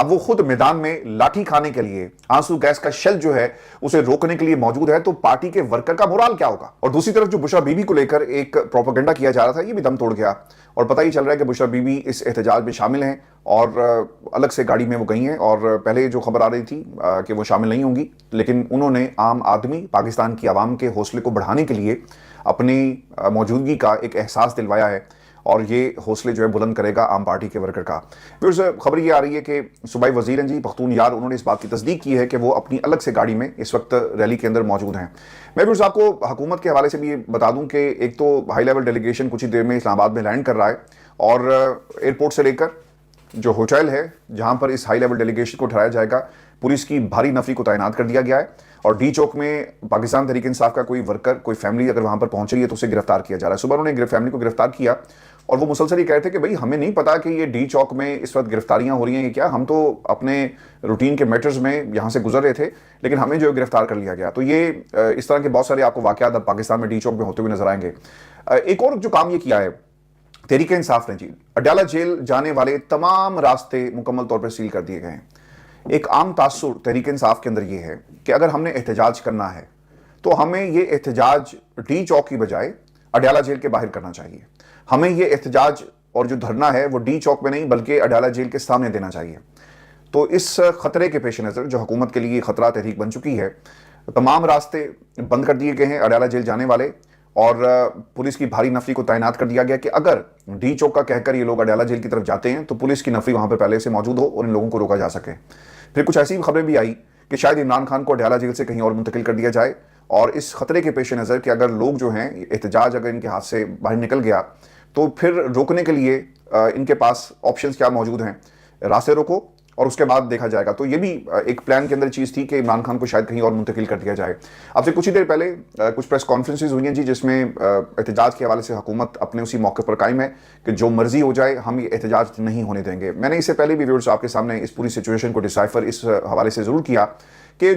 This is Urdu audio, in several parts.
اب وہ خود میدان میں لاٹھی کھانے کے لیے آنسو گیس کا شیل جو ہے اسے روکنے کے لیے موجود ہے، تو پارٹی کے ورکر کا مورال کیا ہوگا؟ اور دوسری طرف جو بشرا بی بی کو لے کر ایک پروپیگنڈا کیا جا رہا تھا، یہ بھی دم توڑ گیا اور پتہ ہی چل رہا ہے کہ بشرا بی بی اس احتجاج میں شامل ہیں اور الگ سے گاڑی میں وہ گئی ہیں، اور پہلے جو خبر آ رہی تھی کہ وہ شامل نہیں ہوں گی، لیکن انہوں نے عام آدمی، پاکستان کی عوام کے حوصلے کو بڑھانے کے لیے اپنی موجودگی کا ایک احساس دلوایا ہے، اور یہ حوصلے جو ہے بلند کرے گا عام پارٹی کے ورکر کا۔ پھر خبر یہ آ رہی ہے کہ صوبائی وزیر ہیں جی پختون یار، انہوں نے اس بات کی تصدیق کی ہے کہ وہ اپنی الگ سے گاڑی میں اس وقت ریلی کے اندر موجود ہیں۔ میں بھی آپ کو حکومت کے حوالے سے بھی یہ بتا دوں کہ ایک تو ہائی لیول ڈیلیگیشن کچھ ہی دیر میں اسلام آباد میں لینڈ کر رہا ہے، اور ایئرپورٹ سے لے کر جو ہوٹل ہے جہاں پر اس ہائی لیول ڈیلیگیشن کو ٹھہرایا جائے گا، پولیس کی بھاری نفری کو تعینات کر دیا گیا ہے، اور ڈی چوک میں پاکستان تحریک انصاف کا کوئی ورکر، کوئی فیملی اگر وہاں پر پہنچ رہی ہے تو اسے گرفتار کیا جا رہا ہے۔ صبح انہوں نے فیملی کو گرفتار کیا اور وہ مسلسل یہ کہتے کہ بھئی ہمیں نہیں پتا کہ یہ ڈی چوک میں اس وقت گرفتاریاں ہو رہی ہیں، یہ کیا، ہم تو اپنے روٹین کے میٹرز میں یہاں سے گزر رہے تھے لیکن ہمیں جو گرفتار کر لیا گیا۔ تو یہ اس طرح کے بہت سارے آپ کو واقعات اب پاکستان میں ڈی چوک میں ہوتے ہوئے نظر آئیں گے۔ ایک اور جو کام یہ کیا ہے تحریک انصاف نے جی، اڈیالہ جیل جانے والے تمام راستے مکمل طور پر سیل کر دیے گئے ہیں۔ ایک عام تاثر تحریک انصاف کے اندر یہ ہے کہ اگر ہم نے احتجاج کرنا ہے تو ہمیں یہ احتجاج ڈی چوک کی بجائے اڈیالہ جیل کے باہر کرنا چاہیے۔ ہمیں یہ احتجاج اور جو دھرنا ہے وہ ڈی چوک میں نہیں بلکہ اڈیالہ جیل کے سامنے دینا چاہیے۔ تو اس خطرے کے پیش نظر جو حکومت کے لیے خطرہ تحریک بن چکی ہے، تمام راستے بند کر دیے گئے ہیں اڈیالہ جیل جانے والے، اور پولیس کی بھاری نفری کو تعینات کر دیا گیا کہ اگر ڈی چوک کا کہہ کر یہ لوگ اڈیالہ جیل کی طرف جاتے ہیں تو پولیس کی نفری وہاں پہ پہلے سے موجود ہو اور ان لوگوں کو روکا جا سکے۔ پھر کچھ ایسی خبریں بھی آئی کہ شاید عمران خان کو اڈیالہ جیل سے کہیں اور منتقل کر دیا جائے، اور اس خطرے کے پیش نظر کہ اگر لوگ جو ہیں احتجاج اگر ان کے ہاتھ سے باہر نکل گیا تو پھر روکنے کے لیے ان کے پاس آپشنز کیا موجود ہیں، راستے روکو اور اس کے بعد دیکھا جائے گا۔ تو یہ بھی ایک پلان کے اندر چیز تھی کہ عمران خان کو شاید کہیں اور منتقل کر دیا جائے۔ اب سے کچھ ہی دیر پہلے کچھ پریس کانفرنسز ہوئی ہیں جی، جس میں احتجاج کے حوالے سے حکومت اپنے اسی موقع پر قائم ہے کہ جو مرضی ہو جائے ہم یہ احتجاج نہیں ہونے دیں گے۔ میں نے اس سے پہلے بھی ویورز آپ کے سامنے اس پوری سچویشن کو ڈسائفر اس حوالے سے ضرور کیا کہ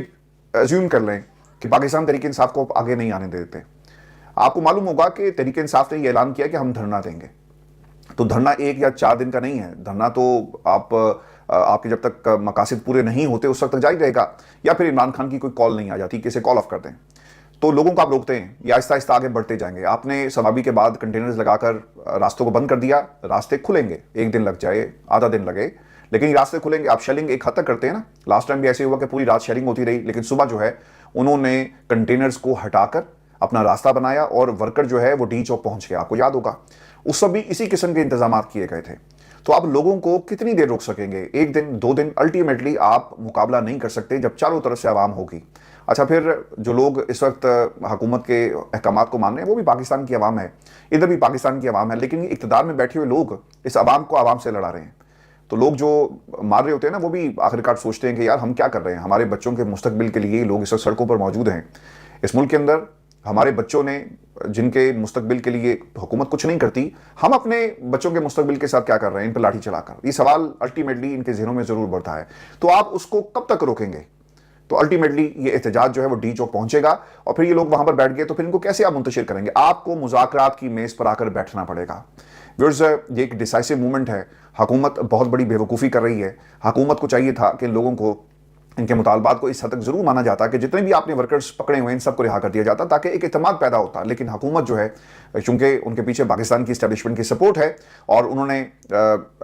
ایزیوم کر لیں کہ پاکستان تحریک انصاف کو آگے نہیں آنے دیتے۔ آپ کو معلوم ہوگا کہ تحریک انصاف نے یہ اعلان کیا کہ ہم دھرنا دیں گے، تو دھرنا 1 یا 4 دن کا نہیں ہے، دھرنا تو آپ کے جب تک مقاصد پورے نہیں ہوتے اس وقت تک جاری رہے گا، یا پھر عمران خان کی کوئی کال نہیں آ جاتی کہ اسے کال آف کر دیں تو لوگوں کو آپ روکتے ہیں یا آہستہ آہستہ آگے بڑھتے جائیں گے۔ آپ نے سمابی کے بعد کنٹینرز لگا کر راستوں کو بند کر دیا، راستے کھلیں گے، 1 دن لگ جائے، آدھا دن لگے، لیکن یہ راستے کھلیں گے۔ آپ شیلنگ ایک حد تک کرتے ہیں نا، لاسٹ ٹائم بھی ایسے ہوا کہ پوری رات شیلنگ ہوتی رہی، لیکن صبح جو ہے انہوں نے کنٹینرز کو ہٹا کر اپنا راستہ بنایا اور ورکر جو ہے وہ ڈی چوک پہنچ گیا۔ آپ کو یاد ہوگا اس وقت بھی اسی قسم کے انتظامات کیے گئے تھے۔ تو آپ لوگوں کو کتنی دیر روک سکیں گے؟ 1 دن 2 دن، الٹیمیٹلی آپ مقابلہ نہیں کر سکتے جب چاروں طرف سے عوام ہوگی۔ اچھا، پھر جو لوگ اس وقت حکومت کے احکامات کو مان رہے ہیں وہ بھی پاکستان کی عوام ہے، ادھر بھی پاکستان کی عوام ہے، لیکن اقتدار میں بیٹھے ہوئے لوگ اس عوام کو عوام سے لڑا رہے ہیں۔ تو لوگ جو مار رہے ہوتے ہیں نا وہ بھی آخرکار سوچتے ہیں کہ یار ہم کیا کر رہے ہیں، ہمارے بچوں کے مستقبل کے لیے لوگ اس وقت سڑکوں پر موجود ہیں۔ اس ملک کے اندر ہمارے بچوں نے جن کے مستقبل کے لیے حکومت کچھ نہیں کرتی، ہم اپنے بچوں کے مستقبل کے ساتھ کیا کر رہے ہیں ان پر لاٹھی چلا کر؟ یہ سوال الٹیمیٹلی ان کے ذہنوں میں ضرور بڑھتا ہے۔ تو آپ اس کو کب تک روکیں گے؟ تو الٹیمیٹلی یہ احتجاج جو ہے وہ ڈی چوک پہنچے گا، اور پھر یہ لوگ وہاں پر بیٹھ گئے تو پھر ان کو کیسے آپ منتشر کریں گے؟ آپ کو مذاکرات کی میز پر آ کر بیٹھنا پڑے گا۔ ویورز، یہ ایک ڈیسائسو موومنٹ ہے، حکومت بہت بڑی بیوقوفی کر رہی ہے۔ حکومت کو چاہیے تھا کہ لوگوں کو ان کے مطالبات کو اس حد تک ضرور مانا جاتا کہ جتنے بھی آپ نے ورکرز پکڑے ہوئے ہیں ان سب کو رہا کر دیا جاتا تاکہ ایک اعتماد پیدا ہوتا، لیکن حکومت جو ہے چونکہ ان کے پیچھے پاکستان کی اسٹیبلشمنٹ کی سپورٹ ہے، اور انہوں نے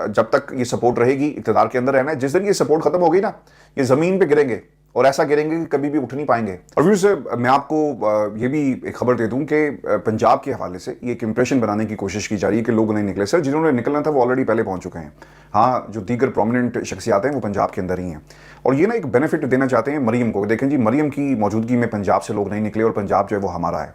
جب تک یہ سپورٹ رہے گی اقتدار کے اندر رہنا ہے، جس دن یہ سپورٹ ختم ہوگی نا یہ زمین پہ گریں گے، اور ایسا گریں گے کہ کبھی بھی اٹھ نہیں پائیں گے۔ اور ویورز، میں آپ کو یہ بھی ایک خبر دے دوں کہ پنجاب کے حوالے سے یہ ایک امپریشن بنانے کی کوشش کی جا رہی ہے کہ لوگ نہیں نکلے۔ سر، جنہوں نے نکلنا تھا وہ آلریڈی پہلے پہنچ چکے ہیں۔ ہاں، جو دیگر پرومیننٹ شخصیات ہیں وہ پنجاب کے اندر ہی ہیں، اور یہ نا ایک بینیفٹ دینا چاہتے ہیں مریم کو۔ دیکھیں جی، مریم کی موجودگی میں پنجاب سے لوگ نہیں نکلے، اور پنجاب جو ہے وہ ہمارا ہے۔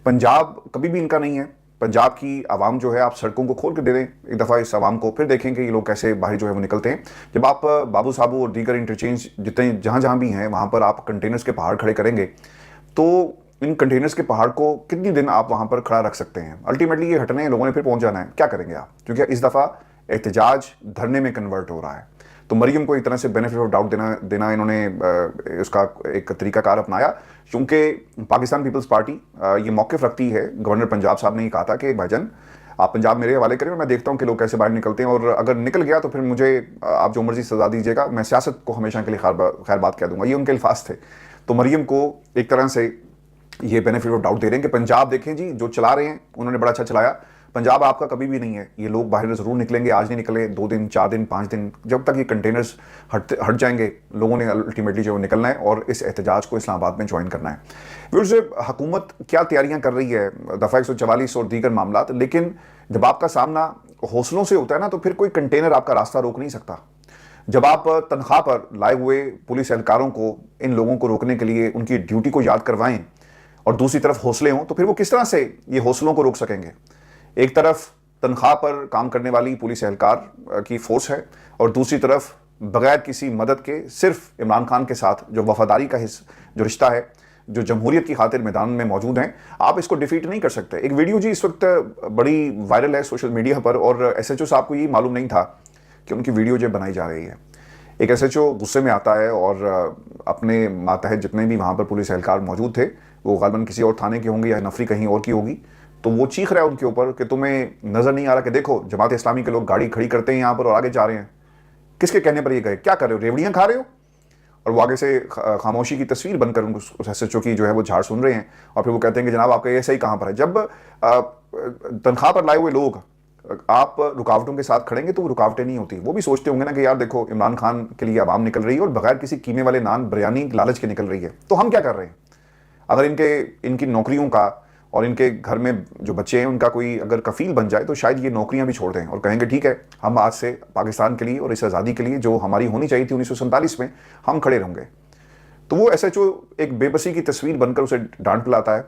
پنجاب کبھی بھی ان کا نہیں ہے۔ پنجاب کی عوام جو ہے آپ سڑکوں کو کھول کے دے دیں ایک دفعہ اس عوام کو، پھر دیکھیں کہ یہ لوگ کیسے باہر جو ہے وہ نکلتے ہیں۔ جب آپ بابو صابو اور دیگر انٹرچینج جتنے جہاں بھی ہیں وہاں پر آپ کنٹینرز کے پہاڑ کھڑے کریں گے تو ان کنٹینرز کے پہاڑ کو کتنی دن آپ وہاں پر کھڑا رکھ سکتے ہیں؟ الٹیمیٹلی یہ ہٹنے ہیں، لوگوں نے پھر پہنچ جانا ہے، کیا کریں گے آپ؟ کیونکہ اس دفعہ احتجاج دھرنے میں کنورٹ ہو رہا ہے۔ تو مریم کو ایک طرح سے بینیفٹ آف ڈاؤٹ دینا انہوں نے اس کا ایک طریقہ کار اپنایا، چونکہ پاکستان پیپلز پارٹی یہ موقف رکھتی ہے، گورنر پنجاب صاحب نے یہ کہا تھا کہ بھائی جان آپ پنجاب میرے حوالے کریں اور میں دیکھتا ہوں کہ لوگ کیسے باہر نکلتے ہیں, اور اگر نکل گیا تو پھر مجھے آپ جو مرضی سزا دیجیے گا, میں سیاست کو ہمیشہ کے لیے خیر بات کہہ دوں گا. یہ ان کے الفاظ تھے. تو مریم کو ایک طرح سے یہ بینیفٹ آف ڈاؤٹ دے رہے ہیں کہ پنجاب دیکھیں جی جو چلا رہے ہیں انہوں نے بڑا اچھا چلایا, پنجاب آپ کا کبھی بھی نہیں ہے. یہ لوگ باہر ضرور نکلیں گے, آج نہیں نکلے 2 دن 4 دن 5 دن, جب تک یہ کنٹینرز ہٹ جائیں گے لوگوں نے الٹیمیٹلی جو نکلنا ہے اور اس احتجاج کو اسلام آباد میں جوائن کرنا ہے. ویورز, حکومت کیا تیاریاں کر رہی ہے, دفعہ 144 اور دیگر معاملات, لیکن جب آپ کا سامنا حوصلوں سے ہوتا ہے نا تو پھر کوئی کنٹینر آپ کا راستہ روک نہیں سکتا. جب آپ تنخواہ پر لائے ہوئے پولیس اہلکاروں کو ان لوگوں کو روکنے کے لیے ان کی ڈیوٹی کو یاد کروائیں اور دوسری طرف حوصلے ہوں, تو پھر وہ کس طرح سے یہ حوصلوں کو روک سکیں گے. ایک طرف تنخواہ پر کام کرنے والی پولیس اہلکار کی فورس ہے اور دوسری طرف بغیر کسی مدد کے صرف عمران خان کے ساتھ جو وفاداری کا جو رشتہ ہے, جو جمہوریت کی خاطر میدان میں موجود ہیں, آپ اس کو ڈیفیٹ نہیں کر سکتے. ایک ویڈیو جی اس وقت بڑی وائرل ہے سوشل میڈیا پر, اور ایس ایچ او صاحب کو یہ معلوم نہیں تھا کہ ان کی ویڈیو جو بنائی جا رہی ہے. ایک ایس ایچ او غصے میں آتا ہے اور اپنے ماتحت جتنے بھی وہاں پر پولیس اہلکار موجود تھے, وہ غالباً کسی اور تھانے کے ہوں گے یا نفری کہیں اور کی ہوگی, تو وہ چیخ رہا ہے ان کے اوپر کہ تمہیں نظر نہیں آ رہا کہ دیکھو جماعت اسلامی کے لوگ گاڑی کھڑی کرتے ہیں یہاں پر اور آگے جا رہے ہیں, کس کے کہنے پر یہ گئے, کیا کر رہے ہو, ریوڑیاں کھا رہے ہو. اور وہ آگے سے خاموشی کی تصویر بن کر اس ایس ایچ او کی جو ہے وہ جھاڑ سن رہے ہیں, اور پھر وہ کہتے ہیں کہ جناب آپ کا یہ صحیح کہاں پر ہے. جب تنخواہ پر لائے ہوئے لوگ آپ رکاوٹوں کے ساتھ کھڑیں گے تو وہ رکاوٹیں نہیں ہوتی. وہ بھی سوچتے ہوں گے نا کہ یار دیکھو عمران خان کے لیے عوام نکل رہی ہے اور بغیر کسی قیمے والے نان بریانی لالچ کے نکل رہی ہے, تو ہم کیا کر رہے ہیں. اگر ان کی نوکریوں کا اور ان کے گھر میں جو بچے ہیں ان کا کوئی اگر کفیل بن جائے تو شاید یہ نوکریاں بھی چھوڑ دیں اور کہیں گے ٹھیک ہے ہم آج سے پاکستان کے لیے اور اس آزادی کے لیے جو ہماری ہونی چاہیے تھی 1947 میں, ہم کھڑے رہیں گے. تو وہ ایس ایچ او ایک بے بسی کی تصویر بن کر اسے ڈانٹ پلاتا ہے,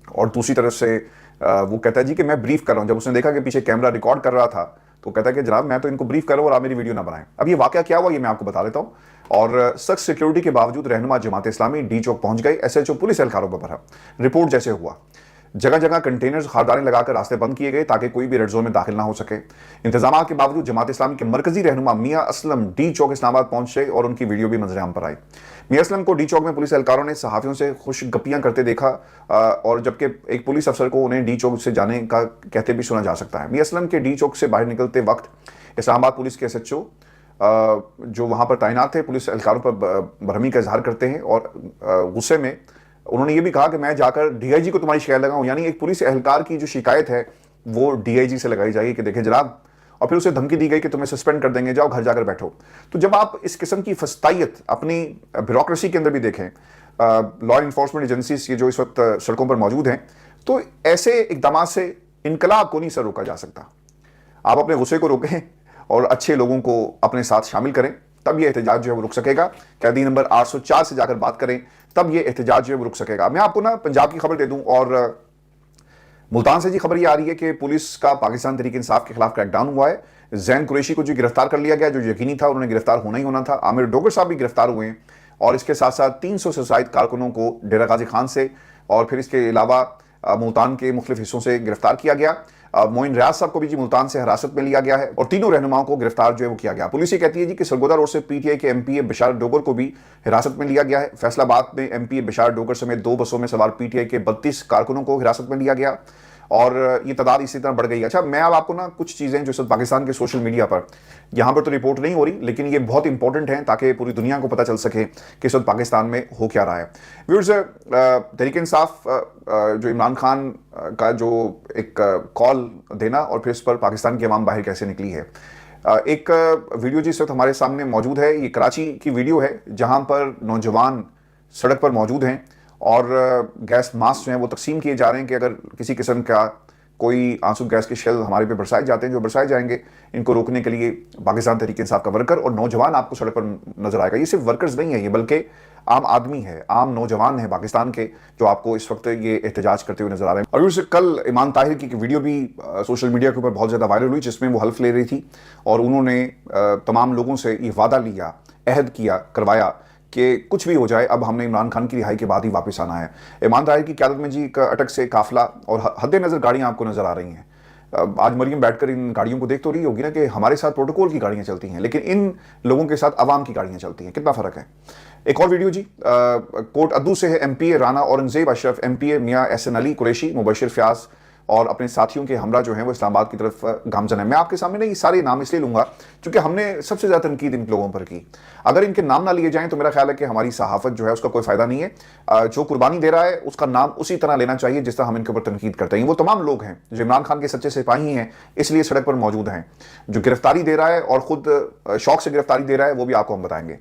اور دوسری طرف سے وہ کہتا ہے جی کہ میں بریف کر رہا ہوں. جب اس نے دیکھا کہ پیچھے کیمرہ ریکارڈ کر رہا تھا تو کہتا ہے کہ جناب میں تو ان کو بریف کر رہا ہوں اور آپ میری ویڈیو نہ بنائیں. اب یہ واقعہ کیا ہوا یہ میں آپ کو بتا دیتا ہوں. اور سخت سیکیورٹی کے باوجود رہنما جماعت اسلامی ڈی چوک پہنچ گئے. ایس ایچ او پولیس اہلکاروں پر بھرا. رپورٹ جیسے ہوا جگہ جگہ کنٹینرز خارداریں لگا کر راستے بند کیے گئے تاکہ کوئی بھی ریڈ زون میں داخل نہ ہو سکے. انتظامات کے باوجود جماعت اسلامی کے مرکزی رہنما میاں اسلم ڈی چوک اسلام آباد پہنچے اور ان کی ویڈیو بھی منظر عام پر آئی. میاں اسلم کو ڈی چوک میں پولیس اہلکاروں نے صحافیوں سے خوش گپیاں کرتے دیکھا, اور جبکہ ایک پولیس افسر کو انہیں ڈی چوک سے جانے کا کہتے بھی سنا جا سکتا ہے. میاں اسلم کے ڈی چوک سے باہر نکلتے وقت اسلام آباد پولیس کے ایس ایچ او جو وہاں پر تعینات تھے پولیس اہلکاروں پر برہمی کا اظہار کرتے ہیں, اور غصے میں انہوں نے یہ بھی کہا کہ میں جا کر ڈی آئی جی کو تمہاری شکایت لگاؤں. یعنی ایک پولیس اہلکار کی جو شکایت ہے وہ ڈی آئی جی سے لگائی جائے گی کہ دیکھیں جناب, اور پھر اسے دھمکی دی گئی کہ تمہیں سسپینڈ کر دیں گے, جاؤ گھر جا کر بیٹھو. تو جب آپ اس قسم کی فسطائیت اپنی بیوروکریسی کے اندر بھی دیکھیں, لا انفورسمنٹ ایجنسیز جو اس وقت سڑکوں پر موجود ہیں, تو ایسے اقدامات سے انقلاب کو نہیں سر روکا جا سکتا. آپ اپنے غصے کو روکیں اور اچھے لوگوں کو اپنے ساتھ شامل کریں, تب یہ احتجاج جو ہے وہ رک سکے گا. قیدی نمبر 804 سے جا کر بات کریں, تب یہ احتجاج جو ہے وہ رک سکے گا. میں آپ کو نا پنجاب کی خبر دے دوں, اور ملتان سے جی خبر یہ آ رہی ہے کہ پولیس کا پاکستان تحریک انصاف کے خلاف کریک ڈاؤن ہوا ہے. زین قریشی کو جو گرفتار کر لیا گیا, جو یقینی تھا, انہوں نے گرفتار ہونا ہی ہونا تھا. عامر ڈوگر صاحب بھی گرفتار ہوئے ہیں, اور اس کے ساتھ ساتھ 300 سے زائد کارکنوں کو ڈیرہ غازی خان سے اور پھر اس کے علاوہ ملتان کے مختلف حصوں سے گرفتار کیا گیا. معین ریاض صاحب کو بھی جی ملتان سے حراست میں لیا گیا ہے, اور تینوں رہنماؤں کو گرفتار جو ہے وہ کیا گیا. پولیس یہ کہتی ہے جی کہ سرگودا روڈ سے پی ٹی آئی کے ایم پی اے بشار ڈوگر کو بھی حراست میں لیا گیا ہے. فیصل آباد میں ایم پی اے بشار ڈوگر سمیت 2 بسوں میں سوار پی ٹی آئی کے 32 کارکنوں کو حراست میں لیا گیا, اور یہ تعداد اسی طرح بڑھ گئی ہے. اچھا, میں اب آپ کو نا کچھ چیزیں جو سب پاکستان کے سوشل میڈیا پر, یہاں پر تو رپورٹ نہیں ہو رہی لیکن یہ بہت امپورٹنٹ ہیں تاکہ پوری دنیا کو پتہ چل سکے کہ اس وقت پاکستان میں ہو کیا رہا ہے. ویورز, تحریک انصاف جو عمران خان کا جو ایک کال دینا اور پھر اس پر پاکستان کی عوام باہر کیسے نکلی ہے, ایک ویڈیو جس وقت ہمارے سامنے موجود ہے, یہ کراچی کی ویڈیو ہے جہاں پر نوجوان سڑک پر موجود ہیں اور گیس ماسک جو ہیں وہ تقسیم کیے جا رہے ہیں کہ اگر کسی قسم کا کوئی آنسو گیس کے شیل ہمارے پہ برسائے جاتے ہیں, جو برسائے جائیں گے, ان کو روکنے کے لیے پاکستان تحریک انصاف کا ورکر اور نوجوان آپ کو سڑک پر نظر آئے گا. یہ صرف ورکرز نہیں ہے, یہ بلکہ عام آدمی ہے, عام نوجوان ہیں پاکستان کے, جو آپ کو اس وقت یہ احتجاج کرتے ہوئے نظر آ رہے ہیں. اور اسے کل ایمان طاہر کی ویڈیو بھی سوشل میڈیا کے اوپر بہت زیادہ وائرل ہوئی, جس میں وہ حلف لے رہی تھی اور انہوں نے تمام لوگوں سے یہ وعدہ لیا, عہد کیا, کروایا کہ کچھ بھی ہو جائے اب ہم نے عمران خان کی رہائی کے بعد ہی واپس آنا ہے. ایمان طاہر کی قیادت میں جی اٹک سے قافلہ اور حد نظر گاڑیاں آپ کو نظر آ رہی ہیں. آج مریم بیٹھ کر ان گاڑیوں کو دیکھ تو رہی ہوگی نا کہ ہمارے ساتھ پروٹوکول کی گاڑیاں چلتی ہیں, لیکن ان لوگوں کے ساتھ عوام کی گاڑیاں چلتی ہیں, کتنا فرق ہے. ایک اور ویڈیو جی کوٹ ادو سے ہے, ایم پی اے رانا اورنگزیب اشرف, ایم پی اے میاں احسن علی قریشی, مبشر فیاض اور اپنے ساتھیوں کے ہمراہ جو ہیں وہ اسلام آباد کی طرف گامزن ہیں. میں آپ کے سامنے یہ سارے نام اس لیے لوں گا کیونکہ ہم نے سب سے زیادہ تنقید ان لوگوں پر کی. اگر ان کے نام نہ لیے جائیں تو میرا خیال ہے کہ ہماری صحافت جو ہے اس کا کوئی فائدہ نہیں ہے. جو قربانی دے رہا ہے اس کا نام اسی طرح لینا چاہیے جس طرح ہم ان کے اوپر تنقید کرتے ہیں. وہ تمام لوگ ہیں جو عمران خان کے سچے سپاہی ہیں اس لیے سڑک پر موجود ہیں. جو گرفتاری دے رہا ہے اور خود شوق سے گرفتاری دے رہا ہے وہ بھی آپ کو ہم بتائیں گے.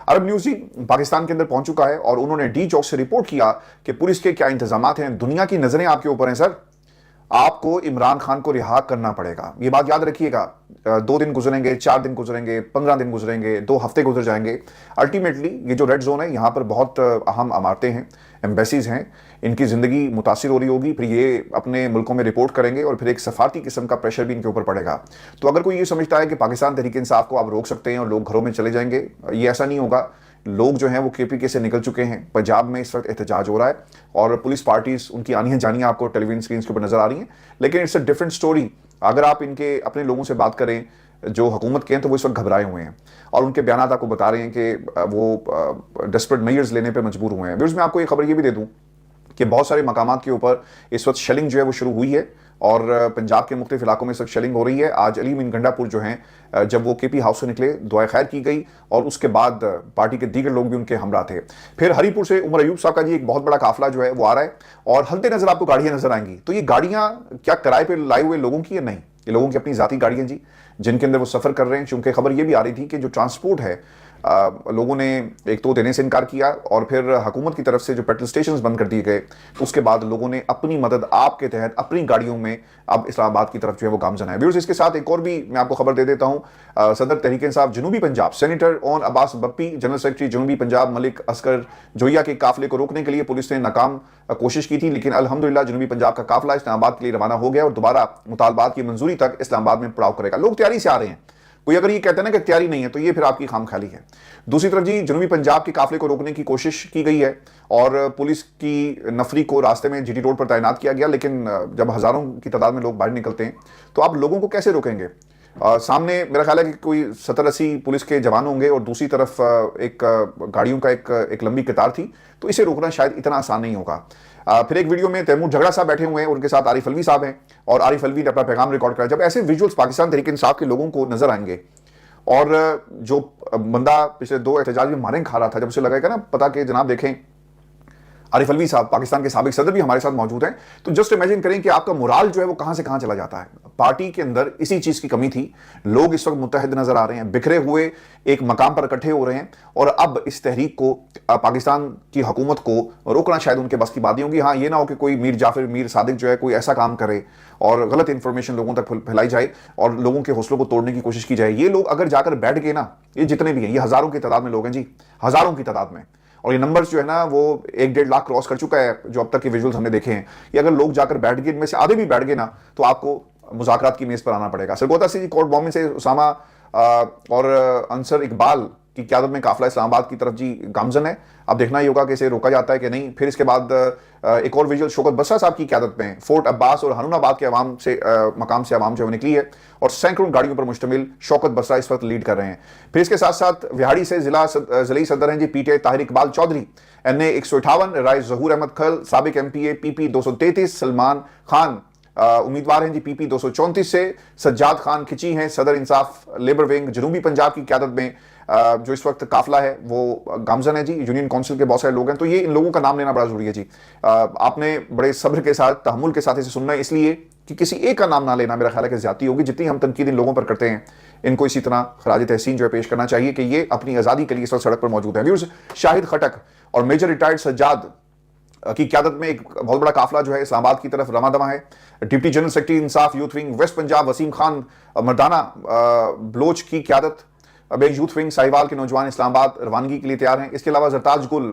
عرب نیوز جی پاکستان کے اندر پہنچ چکا ہے اور انہوں نے ڈی چوک سے رپورٹ کیا کہ پولیس کے کیا انتظامات ہیں. دنیا کی نظریں آپ کے اوپر ہیں سر. آپ کو عمران خان کو رہا کرنا پڑے گا. یہ بات یاد رکھیے گا. 2 دن گزریں گے, 4 دن گزریں گے, 15 دن گزریں گے, 2 ہفتے گزر جائیں گے. الٹیمیٹلی یہ جو ریڈ زون ہے یہاں پر بہت اہم عمارتیں ہیں, ایمبیسیز ہیں, ان کی زندگی متاثر ہو رہی ہوگی. پھر یہ اپنے ملکوں میں رپورٹ کریں گے اور پھر ایک سفارتی قسم کا پریشر بھی ان کے اوپر پڑے گا. تو اگر کوئی یہ سمجھتا ہے کہ پاکستان تحریک انصاف کو آپ روک سکتے ہیں اور لوگ گھروں میں چلے جائیں گے, یہ ایسا نہیں ہوگا. لوگ جو ہیں وہ KPK سے نکل چکے ہیں. پنجاب میں اس وقت احتجاج ہو رہا ہے اور پولیس پارٹیز ان کی آنیاں جانیاں آپ کو ٹیلی ویژن اسکرینز کے اوپر نظر آ رہی ہیں. لیکن اٹس اے ڈفرنٹ سٹوری. اگر آپ ان کے اپنے لوگوں سے بات کریں جو حکومت کے ہیں تو وہ اس وقت گھبرائے ہوئے ہیں اور ان کے بیانات آپ کو بتا رہے ہیں کہ وہ ڈیسپریٹ میئرز لینے پہ مجبور ہوئے ہیں. میں آپ کو یہ خبر یہ بھی دے دوں کہ بہت سارے مقامات کے اوپر اس وقت شیلنگ جو ہے وہ شروع ہوئی ہے اور پنجاب کے مختلف علاقوں میں اس وقت شیلنگ ہو رہی ہے. آج علی امین گنڈا پور جو ہیں جب وہ KP ہاؤس سے نکلے دعائے خیر کی گئی اور اس کے بعد پارٹی کے دیگر لوگ بھی ان کے ہمراہ تھے. پھر ہری پور سے عمر ایوب صاحب کا جی ایک بہت بڑا قافلہ جو ہے وہ آ رہا ہے اور ہلتے نظر آپ کو گاڑیاں نظر آئیں گی. تو یہ گاڑیاں کیا کرائے پہ لائے ہوئے لوگوں کی ہے؟ نہیں, یہ لوگوں کی اپنی ذاتی گاڑیاں جی جن کے اندر وہ سفر کر رہے ہیں. چونکہ خبر یہ بھی آ رہی تھی کہ جو ٹرانسپورٹ ہے لوگوں نے ایک تو دینے سے انکار کیا اور پھر حکومت کی طرف سے جو پیٹرول سٹیشنز بند کر دیے گئے اس کے بعد لوگوں نے اپنی مدد آپ کے تحت اپنی گاڑیوں میں اب اسلام آباد کی طرف جو ہے وہ گامزن ہے. ویورز اس کے ساتھ ایک اور بھی میں آپ کو خبر دے دیتا ہوں. صدر تحریک انصاف جنوبی پنجاب سینیٹر اون عباس بپی, جنرل سیکرٹری جنوبی پنجاب ملک اصغر جویا کے قافلے کو روکنے کے لیے پولیس نے ناکام کوشش کی تھی, لیکن الحمدللہ جنوبی پنجاب کا قافلہ اسلام آباد کے لیے روانہ ہو گیا اور دوبارہ مطالبات کی منظوری تک اسلام آباد میں پڑاؤ کرے گا. لوگ تیاری سے آ رہے ہیں. کوئی اگر یہ کہتے ہیں نا کہ تیاری نہیں ہے تو یہ پھر آپ کی خام خیالی ہے. دوسری طرف جی جنوبی پنجاب کے قافلے کو روکنے کی کوشش کی گئی ہے اور پولیس کی نفری کو راستے میں GT روڈ پر تعینات کیا گیا. لیکن جب ہزاروں کی تعداد میں لوگ باہر نکلتے ہیں تو آپ لوگوں کو کیسے روکیں گے؟ سامنے میرا خیال ہے کہ کوئی 70-80 پولیس کے جوان ہوں گے اور دوسری طرف ایک گاڑیوں کا ایک لمبی قطار تھی, تو اسے روکنا شاید اتنا آسان نہیں ہوگا. پھر ایک ویڈیو میں تیمور جھگڑا صاحب بیٹھے ہوئے ہیں, ان کے ساتھ عارف الوی صاحب ہیں اور عارف الوی نے اپنا پیغام ریکارڈ کرا. جب ایسے ویژولز پاکستان تحریک انصاف کے لوگوں کو نظر آئیں گے اور جو بندہ پچھلے 2 احتجاج میں ماریں کھا رہا تھا, جب اسے لگے گا نا پتا کہ جناب دیکھیں عارف الوی صاحب پاکستان کے سابق صدر بھی ہمارے ساتھ موجود ہیں, تو جسٹ امیجن کریں کہ آپ کا مورال جو ہے وہ کہاں سے کہاں چلا جاتا ہے. پارٹی کے اندر اسی چیز کی کمی تھی. لوگ اس وقت متحد نظر آ رہے ہیں, بکھرے ہوئے ایک مقام پر اکٹھے ہو رہے ہیں اور اب اس تحریک کو پاکستان کی حکومت کو روکنا شاید ان کے بس کی بات نہیں ہوگی. ہاں یہ نہ ہو کہ کوئی میر جعفر میر صادق جو ہے کوئی ایسا کام کرے اور غلط انفارمیشن لوگوں تک پھیلائی جائے اور لوگوں کے حوصلوں کو توڑنے کی کوشش کی جائے. یہ لوگ اگر جا کر بیٹھ گئے نا, یہ جتنے بھی ہیں یہ ہزاروں کی تعداد میں لوگ ہیں جی, ہزاروں کی تعداد میں, اور یہ نمبرز جو ہے نا وہ 1-1.5 لاکھ کراس کر چکا ہے جو اب تک کے ویژولز ہم نے دیکھے ہیں. یہ اگر لوگ جا کر بیٹھ گئے, ان میں سے آدھے بھی بیٹھ گئے نا, تو آپ کو مذاکرات کی میز پر آنا پڑے گا. سرگودا سے کورٹ بومبنگ سے اسامہ اور انصر اقبال کی قیادت میں قافلہ اسلام آباد کی طرف جی گامزن ہے. اب دیکھنا ہی ہوگا کہ اسے روکا جاتا ہے کہ نہیں. پھر اس کے بعد ایک اور ویژول شوکت بسرا صاحب کی قیادت میں فورٹ عباس اور ہنون آباد کے عوام سے مقام سے عوام جو ہے نکلی ہے اور سینکڑوں گاڑیوں پر مشتمل شوکت بسرا اس وقت لیڈ کر رہے ہیں. پھر اس کے ساتھ ساتھ وہاڑی سے ضلعی صدر ہیں جی PTI طاہر اقبال چودھری, NA 158 رائے ظہور احمد کھل, سابق MPA PP 233 سلمان خان امیدوار ہیں جی PP 234 سے. سجاد خان کھچی ہیں صدر انصاف لیبر ونگ جنوبی پنجاب کی قیادت میں جو اس وقت قافلہ ہے وہ گامزن ہے جی. یونین کونسل کے بہت سارے لوگ ہیں, تو یہ ان لوگوں کا نام لینا بڑا ضروری ہے جی. آپ نے بڑے صبر کے ساتھ تحمل کے ساتھ اسے سننا ہے, اس لیے کہ کسی ایک کا نام نہ لینا میرا خیال ہے کہ زیادتی ہوگی. جتنی ہم تنقید ان لوگوں پر کرتے ہیں ان کو اسی طرح خراج تحسین جو ہے پیش کرنا چاہیے کہ یہ اپنی آزادی کے لیے اس وقت سڑک پر موجود ہے. ویورز شاہد خٹک اور میجر ریٹائرڈ سجاد کی قیادت میں ایک بہت بڑا قافلہ جو ہے اسلام آباد کی طرف رواں دواں ہے. Deputy general secretary Insaf youth wing west Punjab Waseem Khan Mardana Baloch کی قیادت, اب ایک یوتھ ونگ ساہیوال کے نوجوان اسلام آباد روانگی کے لیے تیار ہیں. اس کے علاوہ زرتاج گل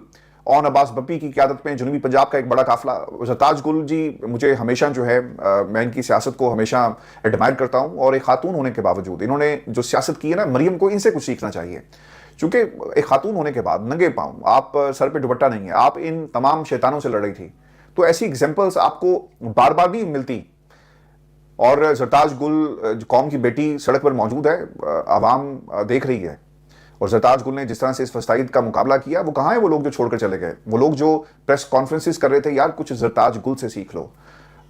اون عباس بپی کی قیادت میں جنوبی پنجاب کا ایک بڑا قافلہ. زرتاج گل جی مجھے ہمیشہ جو ہے میں ان کی سیاست کو ہمیشہ ایڈمائر کرتا ہوں اور ایک خاتون ہونے کے باوجود انہوں نے جو سیاست کی ہے نا, مریم کو ان سے کچھ سیکھنا چاہیے. چونکہ ایک خاتون ہونے کے بعد ننگے پاؤں, آپ سر پہ دوپٹہ نہیں ہے, آپ ان تمام شیطانوں سے لڑ رہی تھی, تو ایسی ایگزامپلس آپ کو بار بار نہیں ملتی. اور زرتاج گل قوم کی بیٹی سڑک پر موجود ہے, عوام دیکھ رہی ہے, اور زرتاج گل نے جس طرح سے اس فسٹائد کا مقابلہ کیا, وہ کہاں ہے وہ لوگ جو چھوڑ کر چلے گئے, وہ لوگ جو پریس کانفرنسز کر رہے تھے, یار کچھ زرتاج گل سے سیکھ لو.